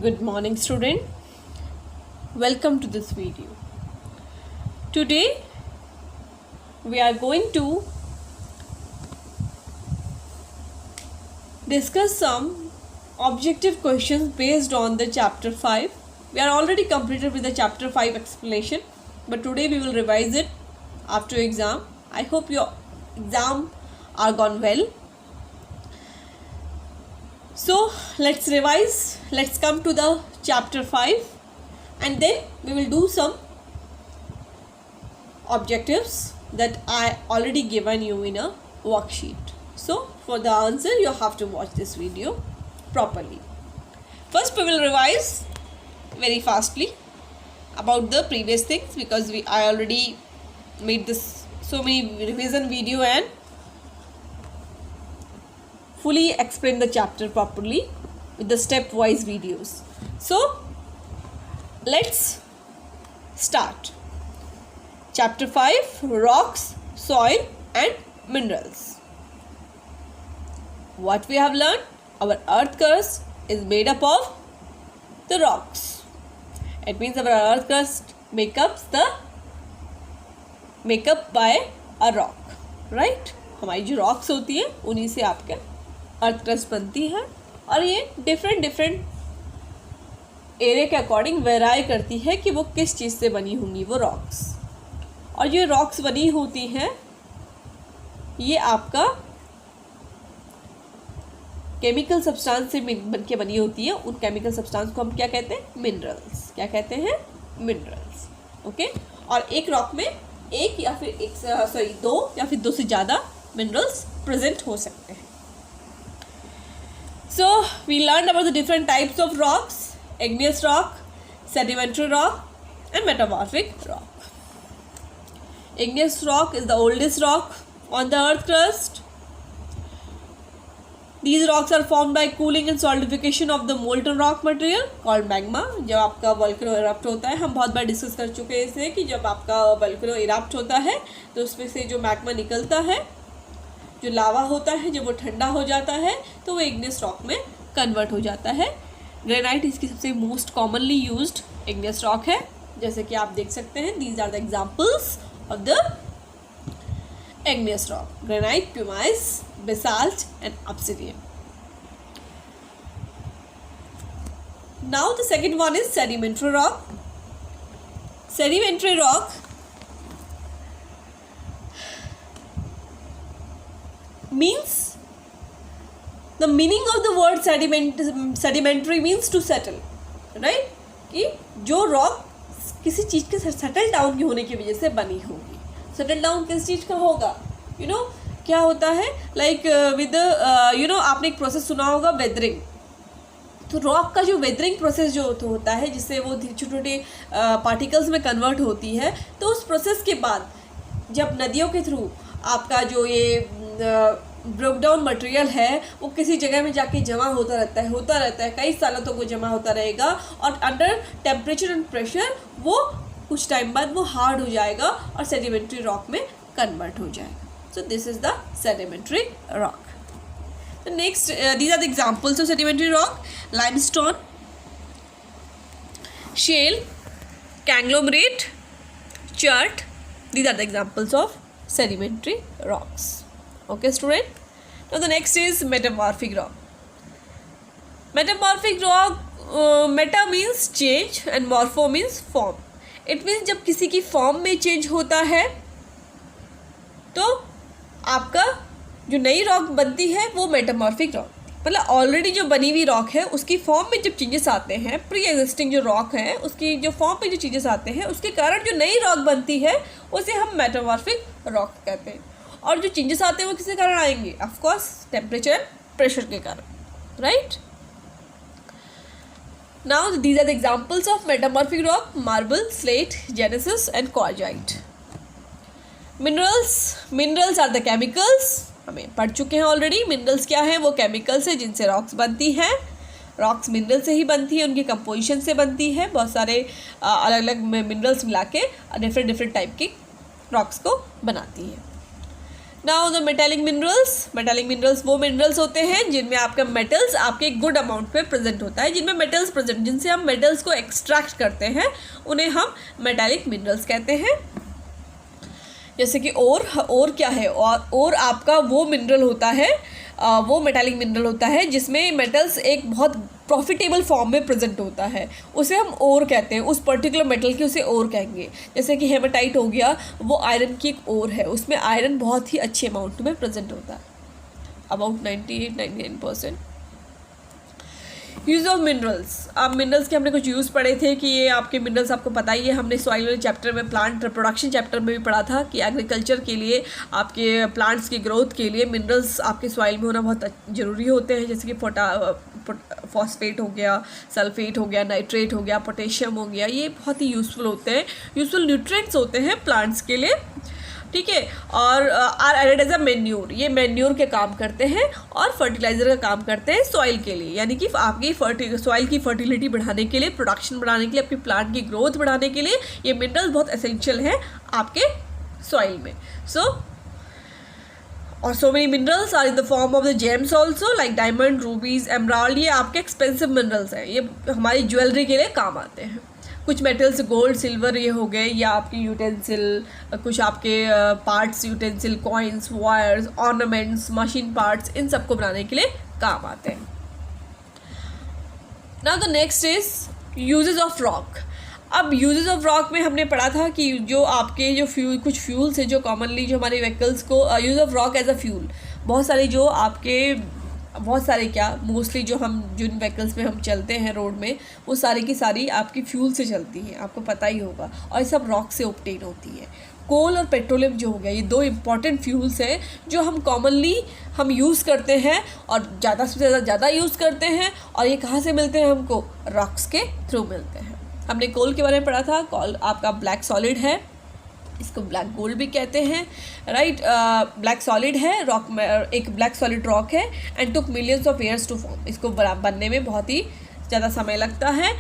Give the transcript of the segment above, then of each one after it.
Good morning, student. Welcome to this video. Today we are going to discuss some objective questions based on the chapter 5. We are already completed with the chapter 5 explanation, but today we will revise it after exam. I hope your exam are gone well. So let's revise. Let's come to the chapter 5 and then we will do some objectives that I already given you in a worksheet. So for the answer you have to watch this video properly. First we will revise very fastly about the previous things because I already made this so many revision video and fully explain the chapter properly with the stepwise videos. So let's start. Chapter 5, rocks, soil and minerals. What we have learned? Our earth crust is made up of the rocks. It means our earth crust make up by a rock, right? हमारी जो rocks होती है उन्हीं से आपके earth crust बनती है और ये डिफरेंट एरिया के अकॉर्डिंग वेराई करती है कि वो किस चीज़ से बनी होंगी वो रॉक्स। और जो रॉक्स बनी होती हैं ये आपका केमिकल सब्सटेंस से बन के बनी होती है। उन केमिकल सब्सटेंस को हम क्या कहते हैं? मिनरल्स। क्या कहते हैं? मिनरल्स। ओके। और एक रॉक में एक या फिर दो या फिर दो से ज़्यादा मिनरल्स प्रेजेंट हो सकते हैं। So we learned about the different types of rocks: igneous rock, sedimentary rock and metamorphic rock. Igneous rock is the oldest rock on the earth crust. These rocks are formed by cooling and solidification of the molten rock material called magma. जब आपका volcano erupt होता है, हम बहुत बार discuss कर चुके हैं इसे कि जब आपका volcano erupt होता है तो उसमें से जो मैग्मा निकलता है, जो लावा होता है, जब वो ठंडा हो जाता है तो वो इग्नियस रॉक में कन्वर्ट हो जाता है। ग्रेनाइट इसकी सबसे most commonly used igneous rock है, जैसे कि आप देख सकते हैं। These are the examples of the igneous rock: granite, pumice, basalt and obsidian. Now the second one is sedimentary rock. Sedimentary rock means, the meaning of the word sedimentary means to settle, right? कि जो rock किसी चीज़ के settle down की होने की वजह से बनी होगी। सेटल डाउन किस चीज़ का होगा? क्या होता है, लाइक विद आपने एक प्रोसेस सुना होगा, वेदरिंग। तो रॉक का जो वेदरिंग प्रोसेस जो होता है जिससे वो छोटे छोटे पार्टिकल्स में कन्वर्ट होती है, तो उस प्रोसेस के बाद जब नदियों के थ्रू आपका जो ये ब्रोक डाउन मटेरियल है वो किसी जगह में जाके जमा होता रहता है, कई सालों तक वो जमा होता रहेगा और अंडर टेम्परेचर एंड प्रेशर वो कुछ टाइम बाद वो हार्ड हो जाएगा और सेडिमेंट्री रॉक में कन्वर्ट हो जाएगा। So this is the sedimentary rock. The next, these are the examples of sedimentary rock: limestone, shale, conglomerate, chert. These are the examples of sedimentary rocks. Okay, student. Now the next is metamorphic rock. Metamorphic rock, meta means change and morpho means form. It means जब किसी की form में change होता है तो आपका जो नई रॉक बनती है वो मेटामॉर्फिक रॉक, मतलब ऑलरेडी जो बनी हुई रॉक है उसकी फॉर्म में जब चेंजेस आते हैं, प्री एग्जिस्टिंग जो रॉक है उसकी जो फॉर्म में जो चेंजेस आते हैं उसके कारण जो नई रॉक बनती है उसे हम मेटामॉर्फिक रॉक कहते हैं। और जो चेंजेस आते हैं वो किसके कारण आएंगे? Of course temperature and pressure के कारण, right? Now these are the examples of metamorphic rock: marble, slate, genesis and quartzite. Minerals are the chemicals. हमें पढ़ चुके हैं ऑलरेडी। मिनरल्स क्या है? वो केमिकल्स है जिनसे रॉक्स बनती हैं। रॉक्स मिनरल से ही बनती है, उनकी कंपोजिशन से बनती है। बहुत सारे अलग अलग मिनरल्स मिला के डिफरेंट टाइप की रॉक्स को बनाती है। नाउ द मेटेलिक मिनरल्स वो मिनरल्स होते हैं जिनमें आपका मेटल्स आपके गुड अमाउंट पे प्रेजेंट होता है, जिनमें मेटल्स प्रेजेंट, जिनसे हम मेटल्स को एक्सट्रैक्ट करते हैं, उन्हें हम मेटेलिक मिनरल्स कहते हैं। जैसे कि और क्या है, और आपका वो मिनरल होता है, वो मेटालिक मिनरल होता है जिसमें मेटल्स एक बहुत प्रॉफिटेबल फॉर्म में प्रेजेंट होता है, उसे हम ओर कहते हैं, उस पर्टिकुलर मेटल की उसे ओर कहेंगे। जैसे कि हेमाटाइट हो गया, वो आयरन की एक ओर है, उसमें आयरन बहुत ही अच्छे अमाउंट में प्रेजेंट होता है, अबाउट 98-99%। यूज़ ऑफ मिनरल्स, अब मिनरल्स के हमने कुछ यूज़ पढ़े थे कि ये आपके मिनरल्स आपको पता ही है, हमने सॉइल वाले चैप्टर में, प्लांट रिप्रोडक्शन चैप्टर में भी पढ़ा था कि एग्रीकल्चर के लिए, आपके प्लांट्स की ग्रोथ के लिए मिनरल्स आपके सॉइल में होना बहुत ज़रूरी होते हैं। जैसे कि फॉस्फेट हो गया, सल्फेट हो गया, नाइट्रेट हो गया, पोटेशियम हो गया, ये बहुत ही यूज़फुल होते हैं, यूज़फुल न्यूट्रिएंट्स होते हैं प्लांट्स के लिए, ठीक है। और are added as a manure, ये मैन्योर के काम करते हैं और फर्टिलाइज़र का काम करते हैं सॉइल के लिए, यानी कि आपकी सॉइल की फर्टिलिटी बढ़ाने के लिए, प्रोडक्शन बढ़ाने के लिए, आपकी प्लांट की ग्रोथ बढ़ाने के लिए ये मिनरल्स बहुत एसेंशियल हैं आपके सॉइल में। और so many minerals are in the form of the gems also, like diamond, rubies, emerald, ये आपके एक्सपेंसिव मिनरल्स हैं, ये हमारी ज्वेलरी के लिए काम आते हैं। कुछ मेटल्स गोल्ड, सिल्वर ये हो गए, या आपके यूटेंसिल, कुछ आपके parts, utensil, coins, wires, ornaments, machine parts, इन सबको बनाने के लिए काम आते हैं। Now the next is uses of rock. अब यूजेस ऑफ रॉक में हमने पढ़ा था कि जो आपके जो कुछ फ्यूल्स है जो कॉमनली जो हमारे व्हीकल्स को use of rock as a fuel, बहुत सारी जो आपके बहुत सारे क्या मोस्टली जो हम जिन व्हीकल्स में हम चलते हैं रोड में, वो सारी की सारी आपकी फ्यूल से चलती हैं, आपको पता ही होगा, और ये सब रॉक से ऑब्टेन होती है। कोल और पेट्रोलियम जो हो गया, ये दो इंपॉर्टेंट फ्यूल्स हैं जो हम कॉमनली हम यूज़ करते हैं और ज़्यादा से ज़्यादा यूज़ करते हैं, और ये कहाँ से मिलते हैं हमको, रॉक्स के थ्रू मिलते हैं। हमने कोल के बारे में पढ़ा था, कोल आपका ब्लैक सॉलिड है, इसको ब्लैक गोल्ड भी कहते हैं, राइट। ब्लैक सॉलिड है, रॉक में एक ब्लैक सॉलिड रॉक है, and took millions of years to form, इसको बनने में बहुत ही ज़्यादा समय लगता है।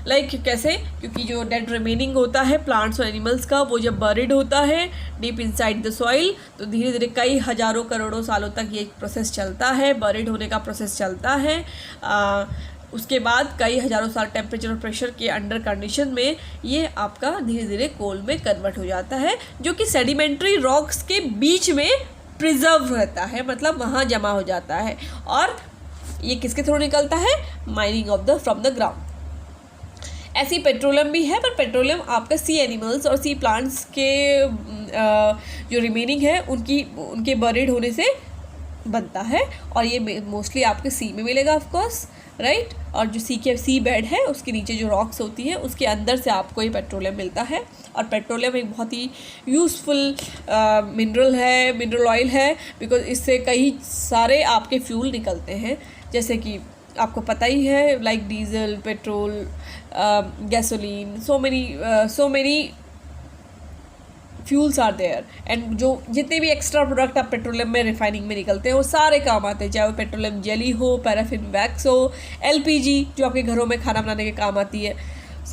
लाइक कैसे, क्योंकि जो डेड रिमेनिंग होता है प्लांट्स और एनिमल्स का, वो जब बरिड होता है डीप इनसाइड द सॉइल, तो धीरे धीरे कई हज़ारों करोड़ों सालों तक ये प्रोसेस चलता है, बरिड होने का प्रोसेस चलता है। उसके बाद कई हज़ारों साल टेम्परेचर और प्रेशर के अंडर कंडीशन में ये आपका धीरे धीरे कोल में कन्वर्ट हो जाता है, जो कि सेडिमेंट्री रॉक्स के बीच में प्रिजर्व रहता है, मतलब वहाँ जमा हो जाता है। और ये किसके थ्रू निकलता है, mining of the from the ground. ऐसी पेट्रोलियम भी है, पर पेट्रोलियम आपका सी एनिमल्स और सी प्लांट्स के जो रिमेनिंग है उनके बरिड होने से बनता है, और ये मोस्टली आपके सी में मिलेगा ऑफ कोर्स, राइट। और जो सी बेड है उसके नीचे जो रॉक्स होती है उसके अंदर से आपको ये पेट्रोलियम मिलता है। और पेट्रोलियम एक बहुत ही यूज़फुल मिनरल ऑयल है, बिकॉज इससे कई सारे आपके फ्यूल निकलते हैं, जैसे कि आपको पता ही है, like diesel, petrol, gasoline, so many fuels are there, and जो जितने भी एक्स्ट्रा प्रोडक्ट आप पेट्रोलियम में रिफाइनिंग में निकलते हैं वो सारे काम आते हैं, चाहे वो पेट्रोलियम जेली हो, पैराफिन वैक्स हो, एलपीजी जो आपके घरों में खाना बनाने के काम आती है,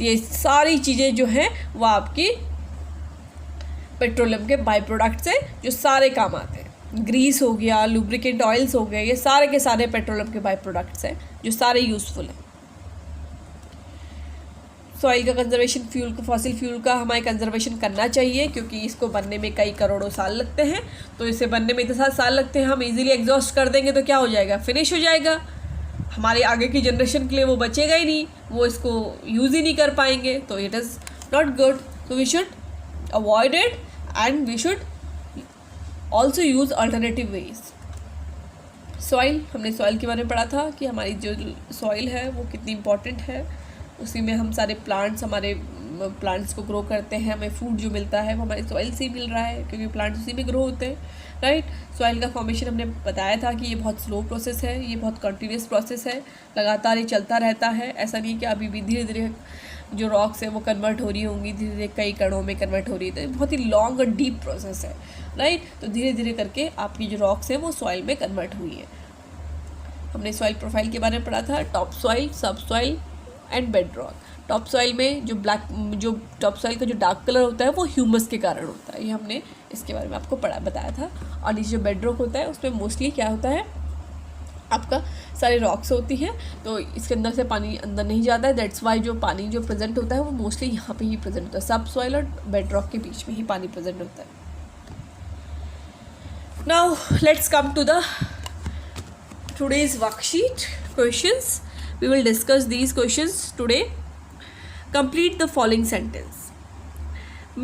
ये सारी चीज़ें जो हैं वो आपकी पेट्रोलियम के बाई प्रोडक्ट से जो सारे काम आते हैं। ग्रीस हो गया, लुब्रिकेंट ऑयल्स हो गए, ये सारे के सारे पेट्रोलियम के बाई प्रोडक्ट्स हैं जो सारे यूज़फुल हैं। सॉइल का कंजर्वेशन, फ्यूल का, फॉसिल फ्यूल का हमारे कंजर्वेशन करना चाहिए, क्योंकि इसको बनने में कई करोड़ों साल लगते हैं, तो इसे बनने में इतने साल लगते हैं, हम इजीली एग्जॉस्ट कर देंगे तो क्या हो जाएगा, फिनिश हो जाएगा, हमारे आगे की जनरेशन के लिए वो बचेगा ही नहीं, वो इसको यूज़ ही नहीं कर पाएंगे, तो इट इज़ नॉट गुड। तो we should avoid it and we should also use alternative ways. Soil, हमने सॉइल के बारे में पढ़ा था कि हमारी जो सॉइल है वो कितनी इंपॉर्टेंट है, उसी में हम सारे हमारे प्लांट्स को ग्रो करते हैं, हमें फूड जो मिलता है वो हमारे सॉइल से ही मिल रहा है, क्योंकि प्लांट्स उसी में ग्रो होते हैं, राइट। सॉइल का फॉर्मेशन हमने बताया था कि ये बहुत स्लो प्रोसेस है, ये बहुत कंटिन्यूस प्रोसेस है, लगातार ये चलता रहता है, ऐसा नहीं कि अभी भी धीरे धीरे जो रॉक्स है वो कन्वर्ट हो रही होंगी, धीरे धीरे कई कणों में कन्वर्ट हो रही है, तो बहुत ही लॉन्ग और डीप प्रोसेस है, राइट। तो धीरे धीरे करके आपकी जो रॉक्स है वो सॉइल में कन्वर्ट हुई है। हमने सॉइल प्रोफाइल के बारे में पढ़ा था, टॉप सॉइल, सब soil and bed rock. Top soil में जो टॉप सॉइल का जो डार्क कलर होता है वो ह्यूमस के कारण होता है, ये हमने इसके बारे में आपको बताया था। और नीचे जो बेड रॉक होता है उसमें मोस्टली क्या होता है, आपका सारे रॉक्स होती हैं, तो इसके अंदर से पानी अंदर नहीं जाता है। दैट्स वाई जो पानी जो प्रेजेंट होता है वो मोस्टली यहाँ पे ही प्रेजेंट होता है, सब सॉइल और बेड रॉक के बीच में ही पानी प्रेजेंट होता है। Now let's come to the today's worksheet questions. We will discuss these questions today. Complete the following sentence.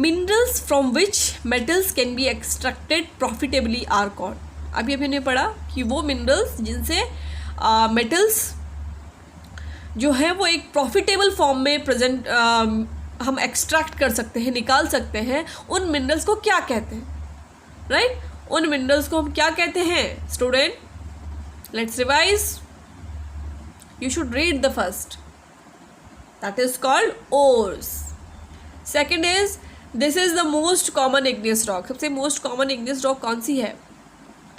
Minerals from which metals can be extracted profitably are called. अभी हमने पढ़ा कि वो मिनरल्स जिनसे मेटल्स जो है वो एक प्रॉफिटेबल फॉर्म में प्रेजेंट हम एक्सट्रैक्ट कर सकते हैं, निकाल सकते हैं, उन मिनरल्स को क्या कहते हैं, राइट? उन मिनरल्स को हम क्या कहते हैं student? Let's revise. You should read the first. That is called ores. Second is, this is the most common igneous rock. सबसे most common igneous rock कौन सी है?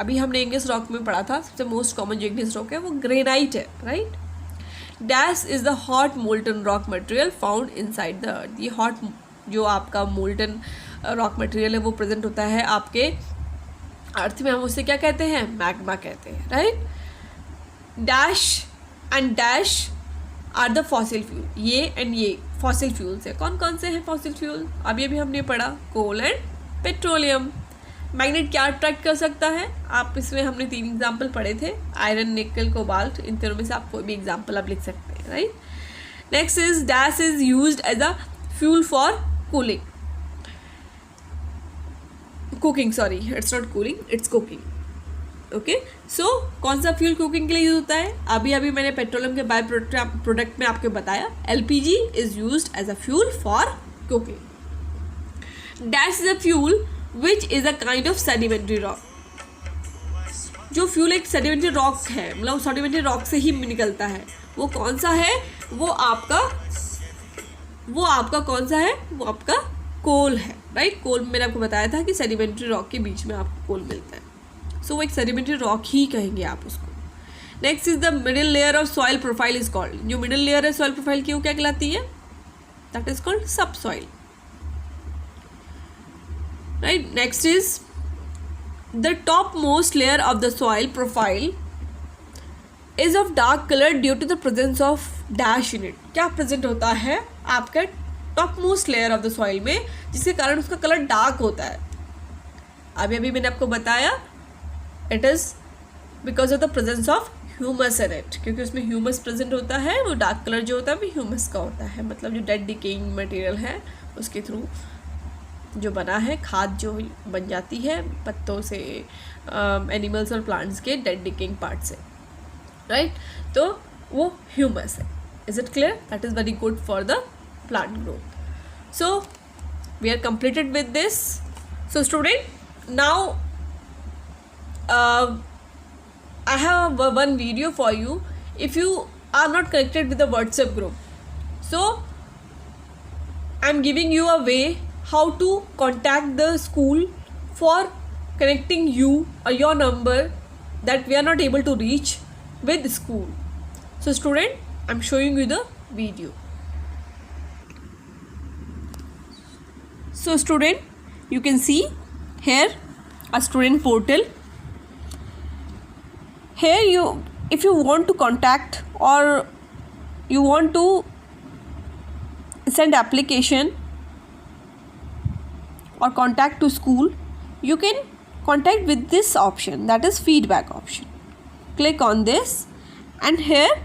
अभी हमने igneous rock में पढ़ा था, सबसे most common जो igneous rock है वो granite है, right? Dash is the hot molten rock material found inside the earth. ये hot जो आपका molten rock material है वो present होता है आपके अर्थ में, हम उसे क्या कहते हैं? मैग्मा कहते हैं, right? Dash and dash are the fossil fuel. ये एंड ये फॉसिल फ्यूल्स है. कौन कौन से हैं फॉसिल फ्यूल? अभी हमने पढ़ा कोल एंड पेट्रोलियम. मैग्नेट क्या अट्रैक्ट कर सकता है? आप इसमें हमने 3 एग्जाम्पल पढ़े थे, आयरन, निकल, कोबाल्ट. इन तीनों में से आप कोई भी एग्जाम्पल आप लिख सकते हैं, right? Next is dash is used as a fuel for cooling, cooking, sorry it's not cooling, it's cooking. Okay, so कौन सा फ्यूल कुकिंग के लिए यूज होता है? अभी मैंने पेट्रोलियम के बाय प्रोडक्ट में आपको बताया, LPG is used as a fuel for cooking. Dash is a fuel which is a kind of sedimentary rock. जो फ्यूल एक सेडिमेंट्री रॉक है, मतलब सेडिमेंट्री रॉक से ही निकलता है, वो कौन सा है? वो आपका कौन सा है? वो आपका कोल है, राइट? कोल मैंने आपको बताया था कि सेडिमेंट्री रॉक के बीच में आपको कोल मिलता है, सो वो एक सेडिमेंट्री रॉक ही कहेंगे आप उसको. Next is the middle layer of soil profile is called. जो मिडिल लेयर है सॉइल प्रोफाइल की वो क्या कहलाती है? That is called sub soil, right? Next is the top most layer of the soil profile is of dark colour due to the presence of dash in it. क्या present होता है आपका top most layer of the soil में, जिसके कारण उसका colour dark होता है? अभी मैंने आपको बताया, it is because of the presence of humus in it. क्योंकि उसमें ह्यूमस प्रेजेंट होता है, वो डार्क कलर जो होता है वो ह्यूमस का होता है, मतलब जो डेड डिकेइंग मटेरियल है उसके थ्रू जो बना है, खाद जो बन जाती है पत्तों से, एनिमल्स और प्लांट्स के डेड डिकेइंग पार्ट से, राइट? तो वो ह्यूमस है. Is it clear? That is very good for the plant growth. So we are completed with this. So student, now I have one video for you. If you are not connected with the WhatsApp group, so I'm giving you a way how to contact the school for connecting you or your number that we are not able to reach with school. So student, I'm showing you the video. So student, you can see here a student portal. Here if you want to contact or you want to send application or contact to school, you can contact with this option, that is feedback option. Click on this, and here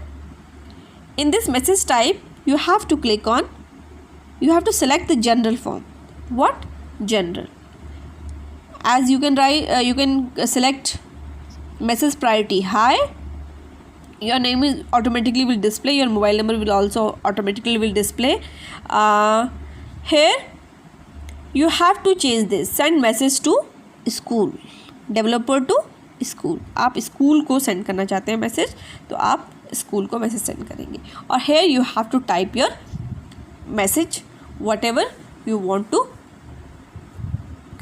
in this message type you have to select the general form. What? General. As you can write, you can select message priority high. Your name is automatically will display. Your mobile number will also automatically will display. Here you have to change this. Send message to school. Developer to school. आप school को send करना चाहते हैं message, तो आप school को message send करेंगे. और here you have to type your message, whatever you want to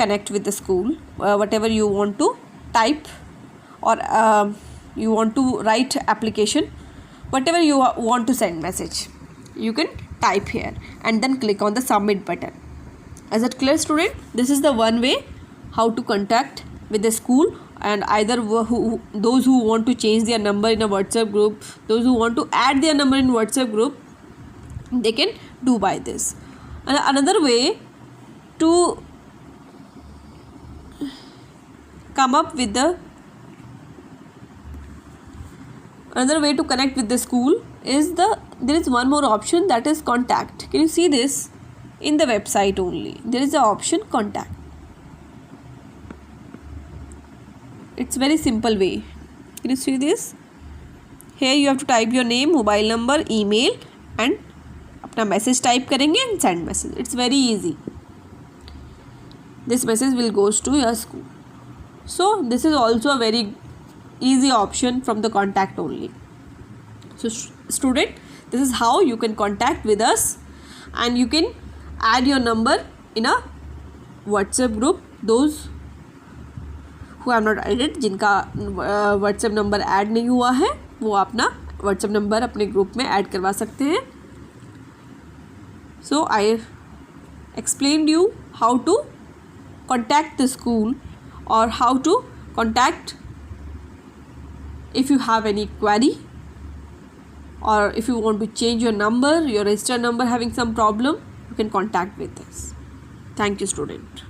connect with the school, whatever you want to type, or you want to write application, whatever you want to send message, you can type here and then click on the submit button. Is it clear student? This is the one way how to contact with the school, and either those who want to change their number in a WhatsApp group, those who want to add their number in WhatsApp group, they can do by this. And another way to come up with another way to connect with the school is there is one more option, that is contact. Can you see this? In the website only there is the option contact. It's very simple way. Can you see this? Here you have to type your name, mobile number, email, and अपना message type करेंगे and send message. It's very easy. This message will goes to your school. So this is also a very easy option from the contact only. So student, this is how you can contact with us, and you can add your number in a WhatsApp group. Those who have not added, जिनका WhatsApp number add नहीं हुआ है, वो अपना WhatsApp number अपने group में add करवा सकते हैं. So I explained you how to contact the school, or how to contact if you have any query, or if you want to change your number, your registered number having some problem, you can contact with us. Thank you, student.